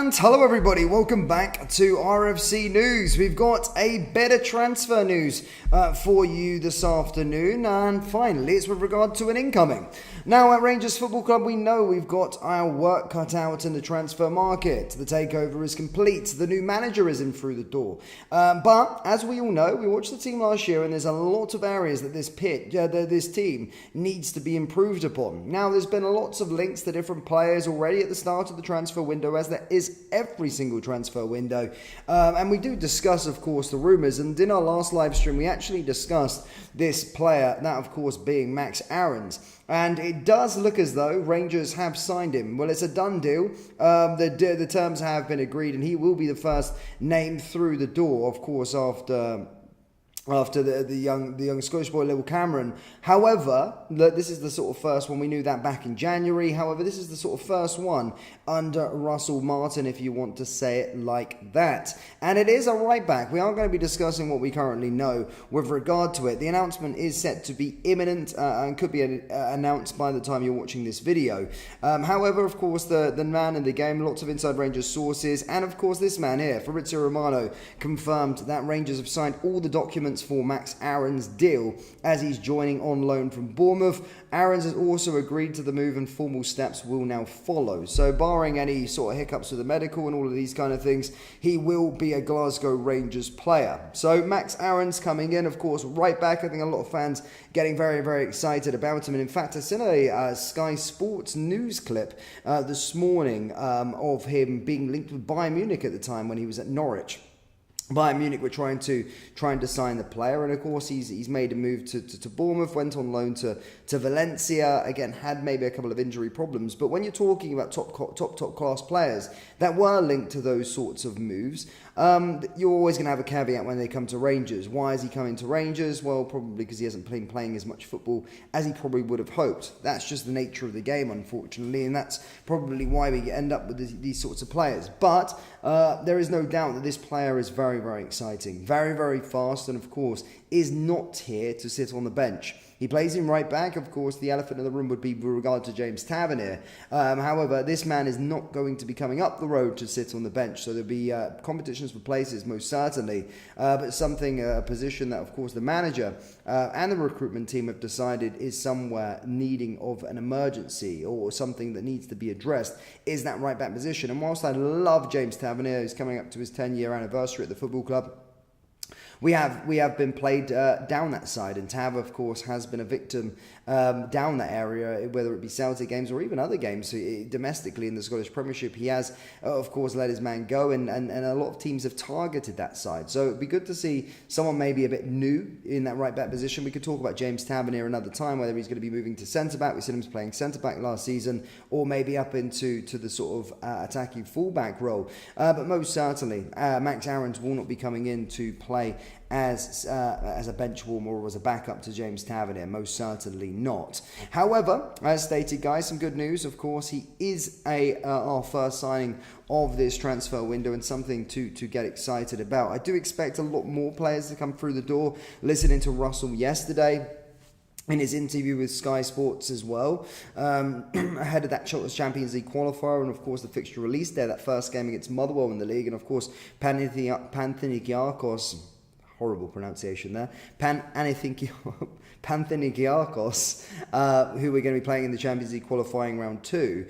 And hello everybody, welcome back to RFC News. We've got a bit of transfer news for you this afternoon, and finally it's with regard to an incoming. Now at Rangers Football Club we know we've got our work cut out in the transfer market. The takeover is complete, the new manager is in through the door. But as we all know, we watched the team last year and there's a lot of areas that this team needs to be improved upon. Now there's been lots of links to different players already at the start of the transfer window, as there is every single transfer window, and we do discuss of course the rumours, and in our last live stream we actually discussed this player, that of course being Max Aarons, and it does look as though Rangers have signed him. Well, it's a done deal. The terms have been agreed and he will be the first name through the door, of course, after the young Scottish boy, Little Cameron. However, this is the sort of first one. We knew that back in January. However, this is the sort of first one under Russell Martin, if you want to say it like that. And it is a right back. We are going to be discussing what we currently know with regard to it. The announcement is set to be imminent and could be announced by the time you're watching this video. However, of course, the man in the game, lots of Inside Rangers sources, and of course this man here, Fabrizio Romano, confirmed that Rangers have signed all the documents for Max Aarons' deal as he's joining on loan from Bournemouth. Aarons has also agreed to the move and formal steps will now follow. So barring any sort of hiccups with the medical and all of these kind of things, he will be a Glasgow Rangers player. So Max Aarons coming in, of course, right back. I think a lot of fans getting very, very excited about him. And in fact, I seen a Sky Sports news clip this morning of him being linked with Bayern Munich at the time when he was at Norwich. Bayern Munich were trying to sign the player, and of course he's made a move to Bournemouth, went on loan to Valencia, again had maybe a couple of injury problems, but when you're talking about top class players that were linked to those sorts of moves, you're always going to have a caveat when they come to Rangers. Why is he coming to Rangers? Well, probably because he hasn't been playing as much football as he probably would have hoped. That's just the nature of the game, unfortunately, and that's probably why we end up with these sorts of players. But there is no doubt that this player is very, very exciting, very, very fast, and of course is not here to sit on the bench. He plays him right back. Of course, the elephant in the room would be with regard to James Tavernier. However, this man is not going to be coming up the road to sit on the bench. So there'll be competitions for places, most certainly. But a position that, of course, the manager and the recruitment team have decided is somewhere needing of an emergency or something that needs to be addressed, is that right back position. And whilst I love James Tavernier, who's coming up to his 10-year anniversary at the football club, we have been played down that side, and Tav, of course, has been a victim down that area, whether it be Celtic games or even other games domestically in the Scottish Premiership. He has, of course, let his man go, and a lot of teams have targeted that side. So it'd be good to see someone maybe a bit new in that right back position. We could talk about James Tavernier another time, whether he's going to be moving to centre back. We seen him playing centre back last season, or maybe up into the sort of attacking fullback role. But most certainly, Max Aarons will not be coming in to play as a bench warmer or as a backup to James Tavernier, most certainly not. However, as stated, guys, some good news. Of course, he is our first signing of this transfer window and something to get excited about. I do expect a lot more players to come through the door. Listening to Russell yesterday in his interview with Sky Sports as well, ahead of that Champions League qualifier, and of course the fixture release there, that first game against Motherwell in the league, and of course Panathinaikos, horrible pronunciation there, Panathinaikos, who we're going to be playing in the Champions League qualifying round 2,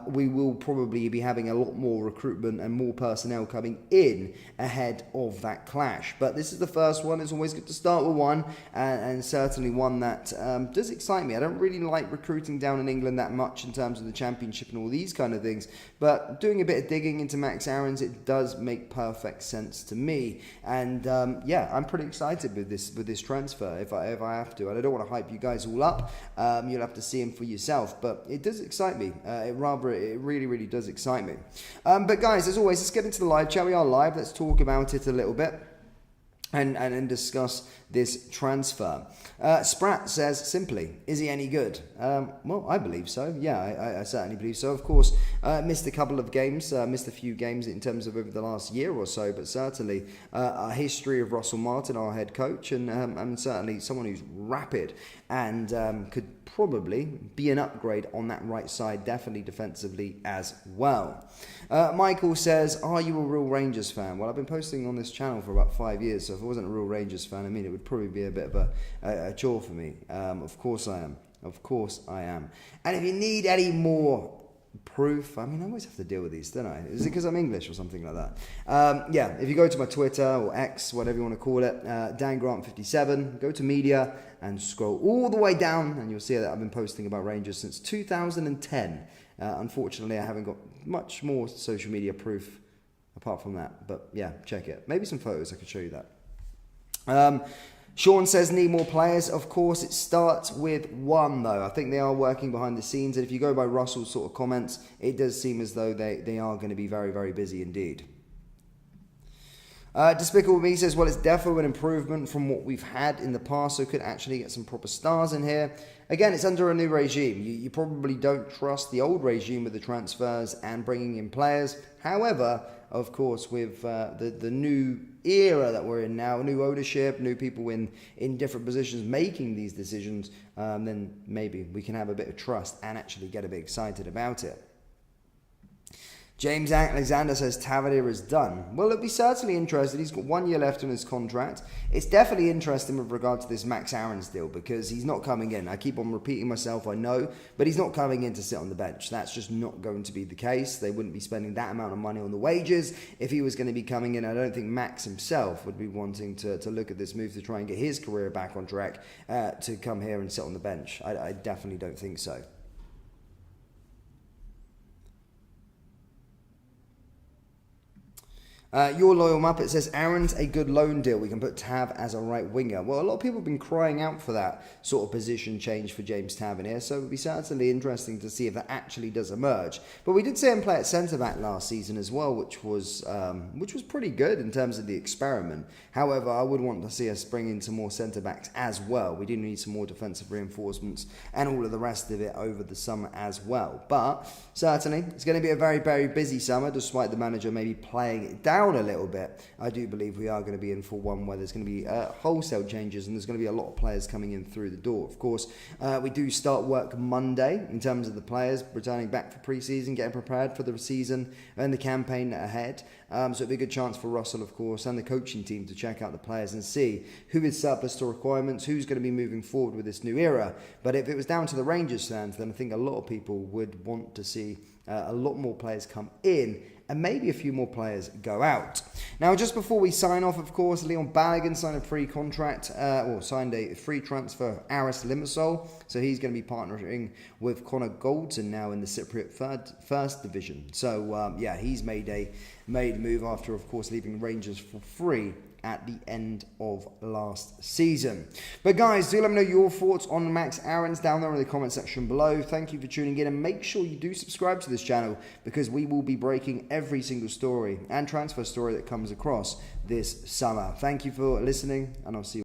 we will probably be having a lot more recruitment and more personnel coming in ahead of that clash. But this is the first one. It's always good to start with one, and certainly one that does excite me. I don't really like recruiting down in England that much in terms of the Championship and all these kind of things, but doing a bit of digging into Max Aarons, it does make perfect sense to me. And yeah, I'm pretty excited with this transfer, if I have to. And I don't want to hype you guys all up. You'll have to see him for yourself, but it does excite me. It really, really does excite me. But guys, as always, let's get into the live chat. We are live. Let's talk about it a little bit and discuss this transfer. Sprat says simply, is he any good? Well, I believe so. Yeah, I certainly believe so. Of course, Missed a couple of games, missed a few games in terms of over the last year or so, but certainly a history of Russell Martin, our head coach, and certainly someone who's rapid and could probably be an upgrade on that right side, definitely defensively as well. Michael says, are you a real Rangers fan? Well, I've been posting on this channel for about 5 years, so if I wasn't a real Rangers fan, I mean, it would probably be a bit of a chore for me. Of course I am. Of course I am. And if you need any more proof, I mean, I always have to deal with these, don't I? Is it because I'm English or something like that? Yeah, if you go to my Twitter or X, whatever you want to call it, Dan Grant 57, go to media and scroll all the way down, and you'll see that I've been posting about Rangers since 2010. Unfortunately, I haven't got much more social media proof apart from that, but yeah, check it. Maybe some photos, I could show you that. Sean says, need more players. Of course, it starts with one, though. I think they are working behind the scenes. And if you go by Russell's sort of comments, it does seem as though they are going to be very, very busy indeed. Despicable Me says, well, it's definitely an improvement from what we've had in the past, so could actually get some proper stars in here. Again, it's under a new regime. You probably don't trust the old regime with the transfers and bringing in players. However, of course, with the new era that we're in now, new ownership, new people in different positions making these decisions, then maybe we can have a bit of trust and actually get a bit excited about it. James Alexander says Tavernier is done. Well, it'll be certainly interesting. He's got 1 year left on his contract. It's definitely interesting with regard to this Max Aarons deal because he's not coming in. I keep on repeating myself, I know, but he's not coming in to sit on the bench. That's just not going to be the case. They wouldn't be spending that amount of money on the wages if he was going to be coming in. I don't think Max himself would be wanting to look at this move to try and get his career back on track to come here and sit on the bench. I definitely don't think so. Your Loyal Muppet says, Aaron's a good loan deal. We can put Tav as a right winger. Well, a lot of people have been crying out for that sort of position change for James Tavernier, so it would be certainly interesting to see if that actually does emerge. But we did see him play at centre-back last season as well, which was pretty good in terms of the experiment. However, I would want to see us bring in some more centre-backs as well. We do need some more defensive reinforcements and all of the rest of it over the summer as well. But certainly, it's going to be a very, very busy summer, despite the manager maybe playing it down a little bit. I do believe we are going to be in for one where there's going to be wholesale changes and there's going to be a lot of players coming in through the door. Of course, we do start work Monday in terms of the players returning back for pre-season, getting prepared for the season and the campaign ahead. So it'll be a good chance for Russell, of course, and the coaching team to check out the players and see who is surplus to requirements, who's going to be moving forward with this new era. But if it was down to the Rangers fans, then I think a lot of people would want to see a lot more players come in and maybe a few more players go out. Now, just before we sign off, of course, Leon Balogun signed a free contract, or signed a free transfer, Aris Limassol. So he's going to be partnering with Connor Goldson now in the Cypriot First Division. So, yeah, he's made a move after, of course, leaving Rangers for free at the end of last season. But guys, do let me know your thoughts on Max Aarons down there in the comment section below. Thank you for tuning in, and make sure you do subscribe to this channel because we will be breaking every single story and transfer story that comes across this summer. Thank you for listening, and I'll see you